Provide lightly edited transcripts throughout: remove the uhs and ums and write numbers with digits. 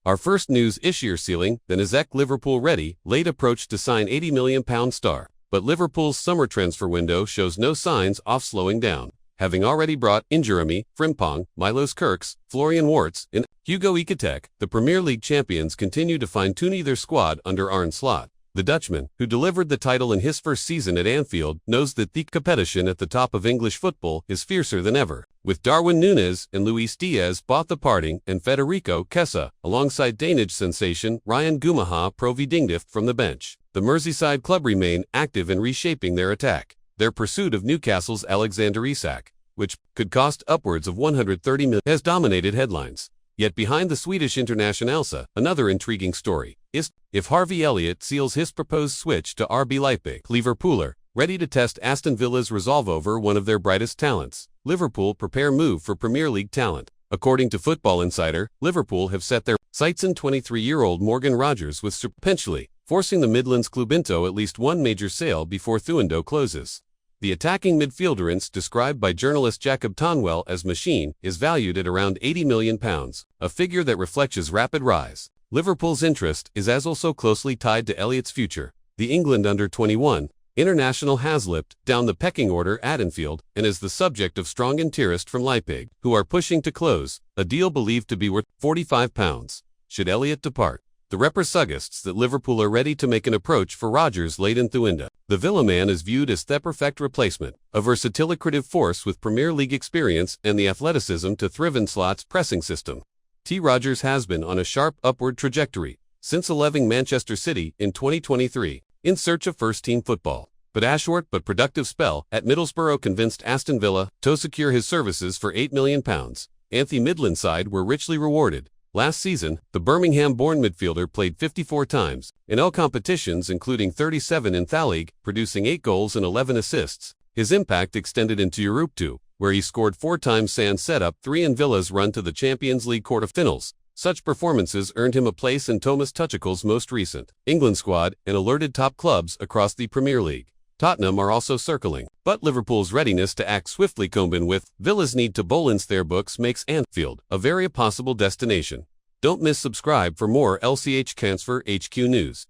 Our first news Ishier ceiling, then Isak Liverpool ready, late approach to sign £80 million star. But Liverpool's summer transfer window shows no signs of slowing down, having already brought in Jeremy Frimpong, Milos Kirks, Florian Wirtz, and Hugo Ekitike. The Premier League champions continue to fine-tune their squad under Arne Slot. The Dutchman, who delivered the title in his first season at Anfield, knows that the competition at the top of English football is fiercer than ever. With Darwin Núñez and Luis Diaz both departing, and Federico Chiesa, alongside Danish sensation Ryan Gumaha-Providingdift from the bench, the Merseyside club remain active in reshaping their attack. Their pursuit of Newcastle's Alexander Isak, which could cost upwards of £130 million, has dominated headlines. Yet behind the Swedish internationalsa, another intriguing story is if Harvey Elliott seals his proposed switch to RB Leipzig. Liverpooler, ready to test Aston Villa's resolve over one of their brightest talents. Liverpool prepare move for Premier League talent. According to Football Insider, Liverpool have set their sights on 23-year-old Morgan Rogers with potentially forcing the Midlands club into at least one major sale before the window closes. The attacking midfielder, described by journalist Jacob Tonwell as machine, is valued at around £80 million, a figure that reflects his rapid rise. Liverpool's interest is as also closely tied to Elliott's future. The England under-21 international has leapt down the pecking order at Anfield and is the subject of strong interest from Leipzig, who are pushing to close a deal believed to be worth £45 should Elliott depart. The report suggests that Liverpool are ready to make an approach for Rogers late in the window. The Villa man is viewed as the perfect replacement, a versatile creative force with Premier League experience and the athleticism to thrive in Slot's pressing system. Rogers has been on a sharp upward trajectory since leaving Manchester City in 2023 in search of first-team football. But a short but productive spell at Middlesbrough convinced Aston Villa to secure his services for £8 million. The Midland side were richly rewarded. Last season, the Birmingham-born midfielder played 54 times in all competitions including 37 in the league, producing 8 goals and 11 assists. His impact extended into Europe too, where he scored 4 times and set up 3 in Villa's run to the Champions League quarter-finals. Such performances earned him a place in Thomas Tuchel's most recent England squad and alerted top clubs across the Premier League. Tottenham are also circling, but Liverpool's readiness to act swiftly combined with Villa's need to balance their books makes Anfield a very possible destination. Don't miss subscribe for more LCH Transfer HQ news.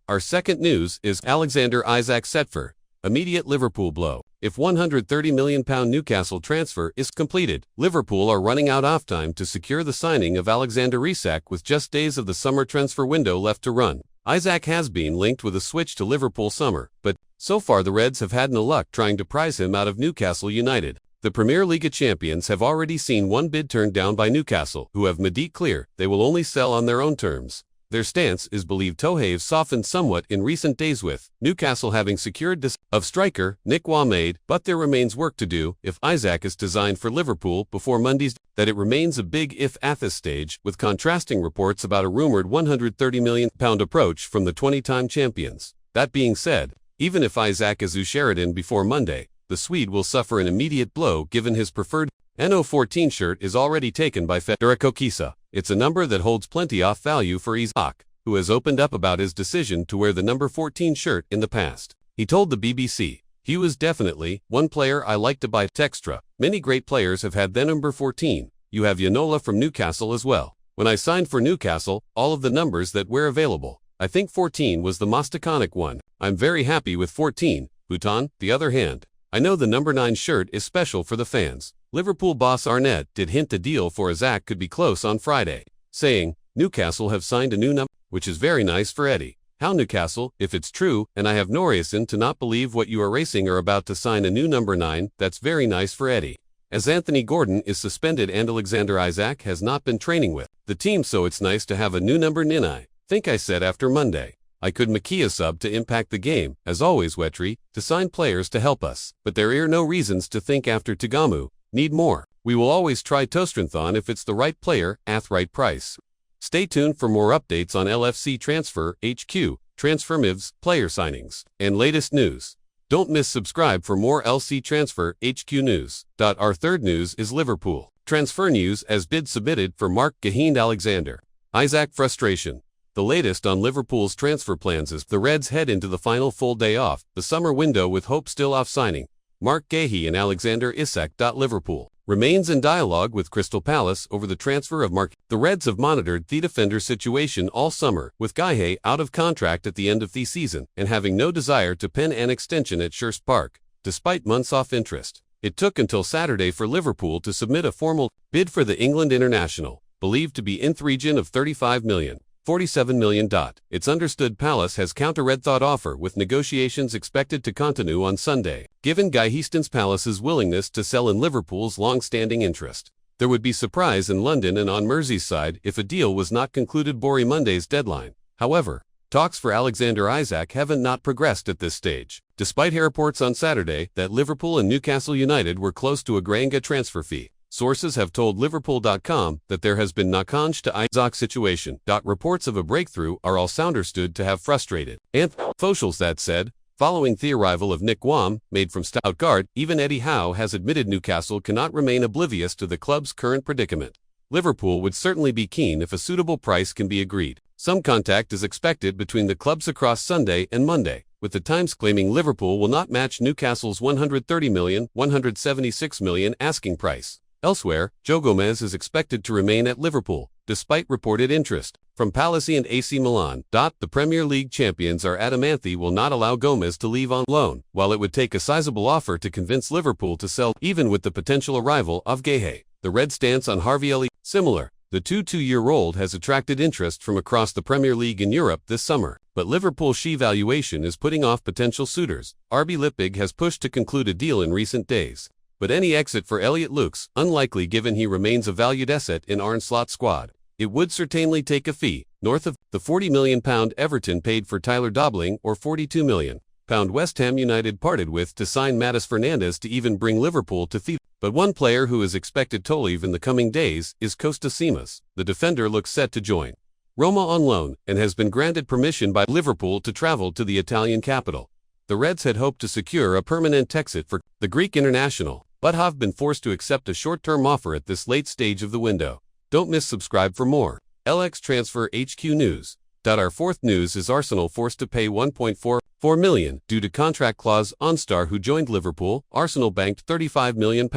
Our second news is Alexander Isak set for immediate Liverpool blow. If £130 million Newcastle transfer is completed, Liverpool are running out of time to secure the signing of Alexander Isak with just days of the summer transfer window left to run. Isak has been linked with a switch to Liverpool summer, but so far the Reds have had no luck trying to prize him out of Newcastle United. The Premier League champions have already seen one bid turned down by Newcastle, who have made it clear they will only sell on their own terms. Their stance is believed to have softened somewhat in recent days with Newcastle having secured this of striker Nick Wamade, but there remains work to do if Isak is designed for Liverpool before Monday's that it remains a big if at this stage, with contrasting reports about a rumored £130 million approach from the 20-time champions. That being said, even if Isak is Sheridan before Monday, the Swede will suffer an immediate blow given his preferred NO14 shirt is already taken by Federico Chiesa. It's a number that holds plenty of value for Isak, who has opened up about his decision to wear the number 14 shirt in the past. He told the BBC, "He was definitely one player I like to buy extra. Many great players have had the number 14. You have Yanola from Newcastle as well. When I signed for Newcastle, all of the numbers that were available, I think 14 was the most iconic one. I'm very happy with 14. Bhutan, the other hand, I know the number 9 shirt is special for the fans." Liverpool boss Arnett did hint the deal for Isak could be close on Friday, saying, "Newcastle have signed a new number, which is very nice for Eddie. How Newcastle, if it's true, and I have no reason to not believe what you are racing are about to sign a new number 9, that's very nice for Eddie. As Anthony Gordon is suspended and Alexander Isak has not been training with the team, so it's nice to have a new number 9. I think I said after Monday. I could make a sub to impact the game, as always Wetry, to sign players to help us, but there are no reasons to think after Tagamu, need more. We will always try to strengthen if it's the right player, at right price." Stay tuned for more updates on LFC Transfer HQ, transfer moves, player signings, and latest news. Don't miss subscribe for more LC Transfer HQ news. Our third news is Liverpool transfer news as bid submitted for Marc Guehi and Alexander Isak frustration. The latest on Liverpool's transfer plans is the Reds head into the final full day off the summer window with hope still off signing Marc Guehi and Alexander Isak. Liverpool remains in dialogue with Crystal Palace over the transfer of Marc. The Reds have monitored the defender's situation all summer, with Guehi out of contract at the end of the season and having no desire to pen an extension at Selhurst Park, despite months off interest. It took until Saturday for Liverpool to submit a formal bid for the England international, believed to be in the region of £35 million. £47 million. It's understood Palace has counter-red thought offer with negotiations expected to continue on Sunday, given Guehi's Palace's willingness to sell in Liverpool's long-standing interest. There would be surprise in London and on Merseyside if a deal was not concluded before Monday's deadline. However, talks for Alexander Isak haven't not progressed at this stage, despite reports on Saturday that Liverpool and Newcastle United were close to agreeing a transfer fee. Sources have told Liverpool.com that there has been no change to Isak's situation. Reports of a breakthrough are also understood to have frustrated and officials. That said, following the arrival of Nick Wham, made from Stuttgart, even Eddie Howe has admitted Newcastle cannot remain oblivious to the club's current predicament. Liverpool would certainly be keen if a suitable price can be agreed. Some contact is expected between the clubs across Sunday and Monday, with the Times claiming Liverpool will not match Newcastle's £130 million, £176 million asking price. Elsewhere, Joe Gomez is expected to remain at Liverpool, despite reported interest from Palace and AC Milan. The Premier League champions are adamant they will not allow Gomez to leave on loan, while it would take a sizable offer to convince Liverpool to sell, even with the potential arrival of Guehi. The Red stance on Harvey Elliott, similar. The 22-year-old has attracted interest from across the Premier League in Europe this summer, but Liverpool's valuation is putting off potential suitors. RB Leipzig has pushed to conclude a deal in recent days, but any exit for Elliott looks unlikely given he remains a valued asset in Arne Slot's squad. It would certainly take a fee, north of the £40 million Everton paid for Tyler Dobling or £42 million West Ham United parted with to sign Matheus Fernandes to even bring Liverpool to the. But one player who is expected to leave in the coming days is Kostas Simikas. The defender looks set to join Roma on loan and has been granted permission by Liverpool to travel to the Italian capital. The Reds had hoped to secure a permanent exit for the Greek international, but have been forced to accept a short-term offer at this late stage of the window. Don't miss subscribe for more. LX Transfer HQ News. Our fourth news is Arsenal forced to pay £1.44 million due to contract clause on star who joined Liverpool. Arsenal banked £35 million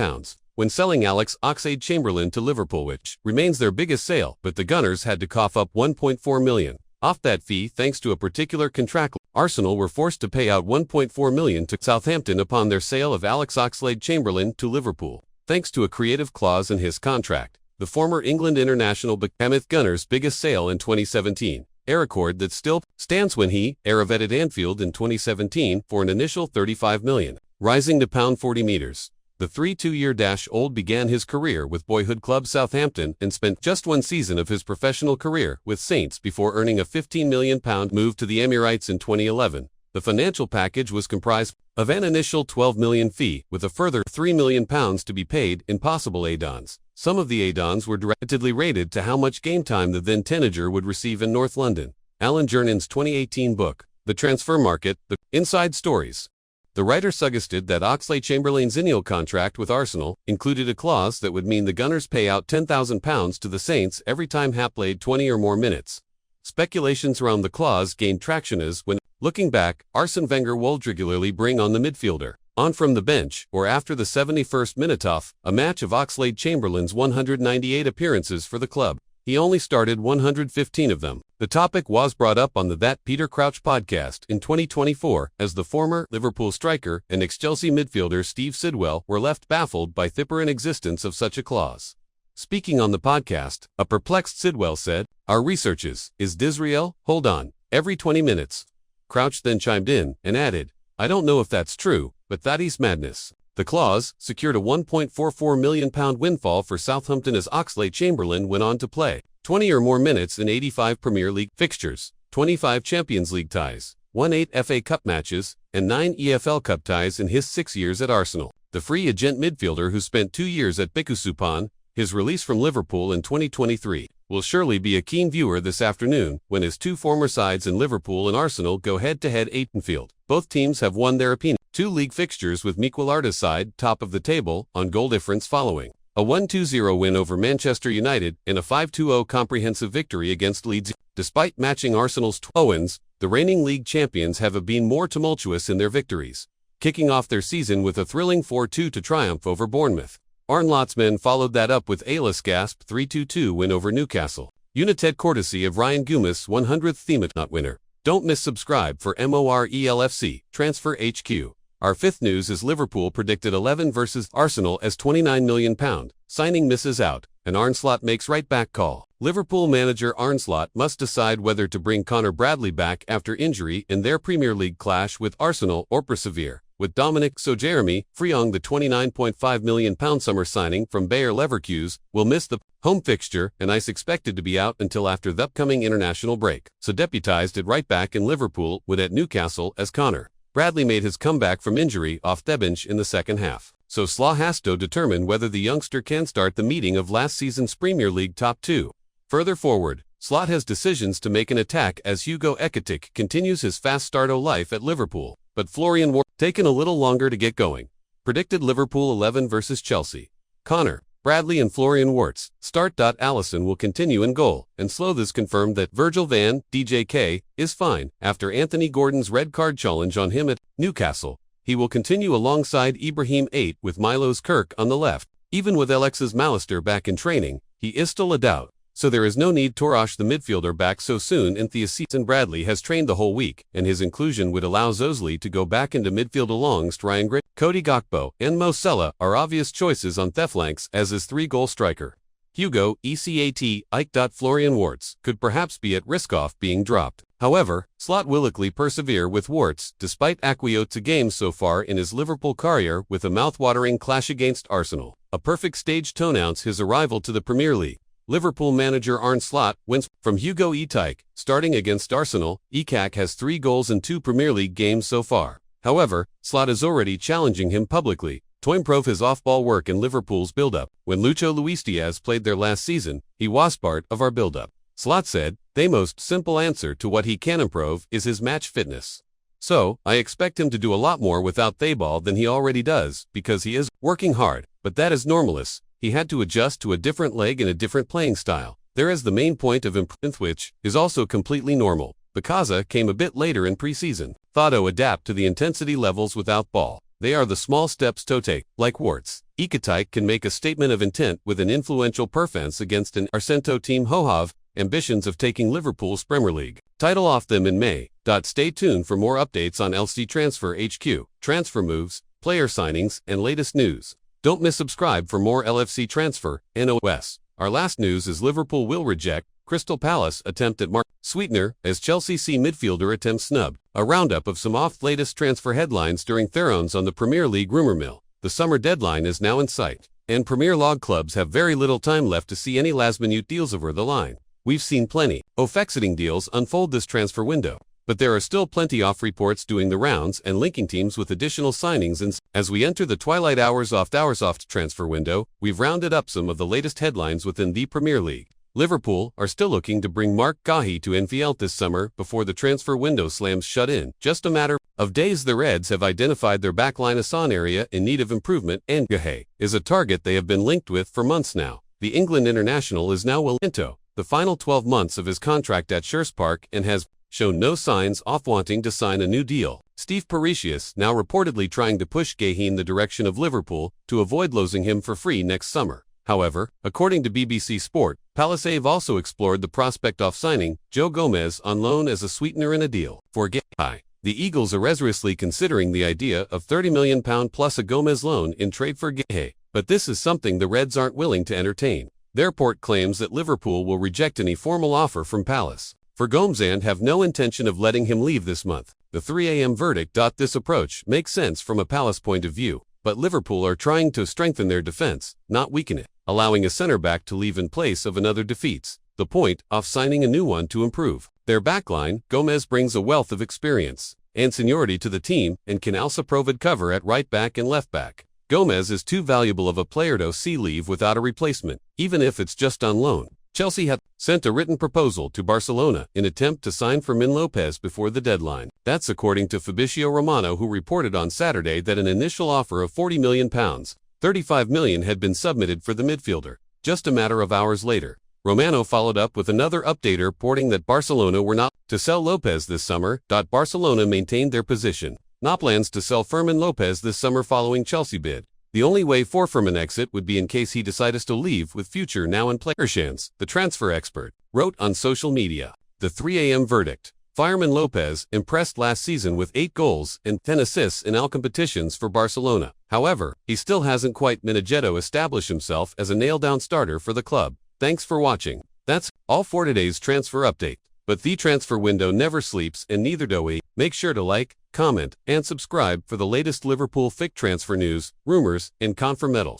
when selling Alex Oxlade-Chamberlain to Liverpool, which remains their biggest sale, but the Gunners had to cough up £1.4 million off that fee thanks to a particular contract. Arsenal were forced to pay out £1.4 million to Southampton upon their sale of Alex Oxlade-Chamberlain to Liverpool, thanks to a creative clause in his contract. The former England international became Gunners' biggest sale in 2017, a record that still stands when he arrived at Anfield in 2017 for an initial £35 million, rising to £40 million. The 32-year-old began his career with boyhood club Southampton and spent just one season of his professional career with Saints before earning a £15 million move to the Emirates in 2011. The financial package was comprised of an initial £12 million fee with a further £3 million to be paid in possible add-ons. Some of the add-ons were directly rated to how much game time the then teenager would receive in North London. Alan Jernan's 2018 book, The Transfer Market, The Inside Stories. The writer suggested that Oxlade-Chamberlain's annual contract with Arsenal included a clause that would mean the Gunners pay out £10,000 to the Saints every time he played 20 or more minutes. Speculations around the clause gained traction as, when looking back, Arsene Wenger would regularly bring on the midfielder on from the bench or after the 71st minute off a match of Oxlade-Chamberlain's 198 appearances for the club. He only started 115 of them. The topic was brought up on the That Peter Crouch podcast in 2024 as the former Liverpool striker and ex-Chelsea midfielder Steve Sidwell were left baffled by the apparent existence of such a clause. Speaking on the podcast, a perplexed Sidwell said, "Our research is this real? Hold on, every 20 minutes. Crouch then chimed in and added, "I don't know if that's true, but that is madness." The clause secured a £1.44 million windfall for Southampton as Oxlade-Chamberlain went on to play 20 or more minutes in 85 Premier League fixtures, 25 Champions League ties, won 8 FA Cup matches, and 9 EFL Cup ties in his 6 years at Arsenal. The free agent midfielder who spent 2 years at Bikusupan, his release from Liverpool in 2023, will surely be a keen viewer this afternoon when his two former sides in Liverpool and Arsenal go head-to-head at Anfield. Both teams have won their opinion. 2 league fixtures with Mikel Arteta's side top of the table on goal difference following a 1-2-0 win over Manchester United and a 5-2-0 comprehensive victory against Leeds. Despite matching Arsenal's 12 wins, the reigning league champions have been more tumultuous in their victories, kicking off their season with a thrilling 4-2 triumph over Bournemouth. Arne Slot's men followed that up with Ayla's gasp 3-2 win over Newcastle. United courtesy of Ryan Gumas 100th Theme Not winner. Don't miss subscribe for MORELFC Transfer HQ. Our fifth news is Liverpool predicted 11 versus Arsenal as £29 million. Signing misses out, and Arne Slot makes right-back call. Liverpool manager Arne Slot must decide whether to bring Connor Bradley back after injury in their Premier League clash with Arsenal or persevere with Dominic Jeremy Frimpong. The £29.5 million summer signing from Bayer Leverkusen will miss the home fixture and is expected to be out until after the upcoming international break. So deputised at right-back in Liverpool would at Newcastle as Connor Bradley made his comeback from injury off the bench in the second half. So Slot has to determine whether the youngster can start the meeting of last season's Premier League top two. Further forward, Slot has decisions to make an attack as Hugo Ekitike continues his fast start-o life at Liverpool, but Florian Wirtz taken a little longer to get going. Predicted Liverpool 11 versus Chelsea. Connor Bradley and Florian Wirtz start. Alisson will continue in goal, and Slothers confirmed that Virgil van Dijk is fine after Anthony Gordon's red card challenge on him at Newcastle. He will continue alongside Ibrahim 8 with Milos Kirk on the left. Even with Alexis Malister back in training, he is still a doubt, so there is no need to rush the midfielder back so soon. In Theoseason Bradley has trained the whole week, and his inclusion would allow Zosley to go back into midfield alongside Ryan Grit. Cody Gakpo and Mo Salah are obvious choices on the flanks, as is three-goal striker Hugo Ike. Florian Wirtz could perhaps be at risk of being dropped. However, Slot will likely persevere with Wirtz despite Aquiote's games so far in his Liverpool career with a mouth-watering clash against Arsenal. A perfect stage to announce his arrival to the Premier League. Liverpool manager Arne Slot wins from Hugo Ike. Starting against Arsenal, Ike has 3 goals in 2 Premier League games so far. However, Slot is already challenging him publicly to improve his off-ball work in Liverpool's build-up. When Lucho Luis Diaz played there last season, he was part of our build-up. Slot said, "The most simple answer to what he can improve is his match fitness. So, I expect him to do a lot more without the ball than he already does, because he is working hard, but that is normalist. He had to adjust to a different leg and a different playing style. There is the main point of improvement, which is also completely normal. Bakaza came a bit later in preseason. Thado adapt to the intensity levels without ball. They are the small steps to take, like Wirtz. Ekitike can make a statement of intent with an influential performance against an Arsenio team who have ambitions of taking Liverpool's Premier League title off them in May. Stay tuned for more updates on LC Transfer HQ, transfer moves, player signings, and latest news. Don't miss subscribe for more LFC Transfer NOS. Our last news is Liverpool will reject Crystal Palace attempt at Marc Sweetener as Chelsea C midfielder attempts snub. A roundup of some off latest transfer headlines during Theron's on the Premier League rumor mill. The summer deadline is now in sight, and Premier League clubs have very little time left to see any last-minute deals over the line. We've seen plenty of exiting deals unfold this transfer window, but there are still plenty off reports doing the rounds and linking teams with additional signings. And as we enter the twilight hours of transfer window, we've rounded up some of the latest headlines within the Premier League. Liverpool are still looking to bring Marc Guehi to Anfield this summer before the transfer window slams shut in. Just a matter of days. The Reds have identified their backline Asan area in need of improvement, and Guehi is a target they have been linked with for months now. The England international is now well into the final 12 months of his contract at Sherwood Park and has shown no signs of wanting to sign a new deal. Steve Parisius now reportedly trying to push Guehi in the direction of Liverpool to avoid losing him for free next summer. However, according to BBC Sport, Palace have also explored the prospect of signing Joe Gomez on loan as a sweetener in a deal for Guehi. The Eagles are seriously considering the idea of £30 million plus a Gomez loan in trade for Guehi, but this is something the Reds aren't willing to entertain. Their report claims that Liverpool will reject any formal offer from Palace for Gomez and have no intention of letting him leave this month. The 3 a.m. verdict. This approach makes sense from a Palace point of view, but Liverpool are trying to strengthen their defense, not weaken it, allowing a centre-back to leave in place of another defeats the point of signing a new one to improve their backline. Gomez brings a wealth of experience and seniority to the team and can also provide cover at right back and left back. Gomez is too valuable of a player to see leave without a replacement, even if it's just on loan. Chelsea have sent a written proposal to Barcelona in attempt to sign Fermin Lopez before the deadline. That's according to Fabrizio Romano, who reported on Saturday that an initial offer of £40 million, £35 million had been submitted for the midfielder. Just a matter of hours later, Romano followed up with another update reporting that Barcelona were not to sell Lopez this summer. Barcelona maintained their position. No plans to sell Fermin Lopez this summer following Chelsea bid. The only way for from an exit would be in case he decides to leave with future now in play. Ershans, the transfer expert, wrote on social media. The 3 a.m. verdict. Fireman Lopez impressed last season with 8 goals and 10 assists in all competitions for Barcelona. However, he still hasn't quite managed to establish himself as a nailed-down starter for the club. Thanks for watching. That's all for today's transfer update. But the transfer window never sleeps, and neither do we. Make sure to like, comment, and subscribe for the latest Liverpool FIC transfer news, rumors, and confirmations.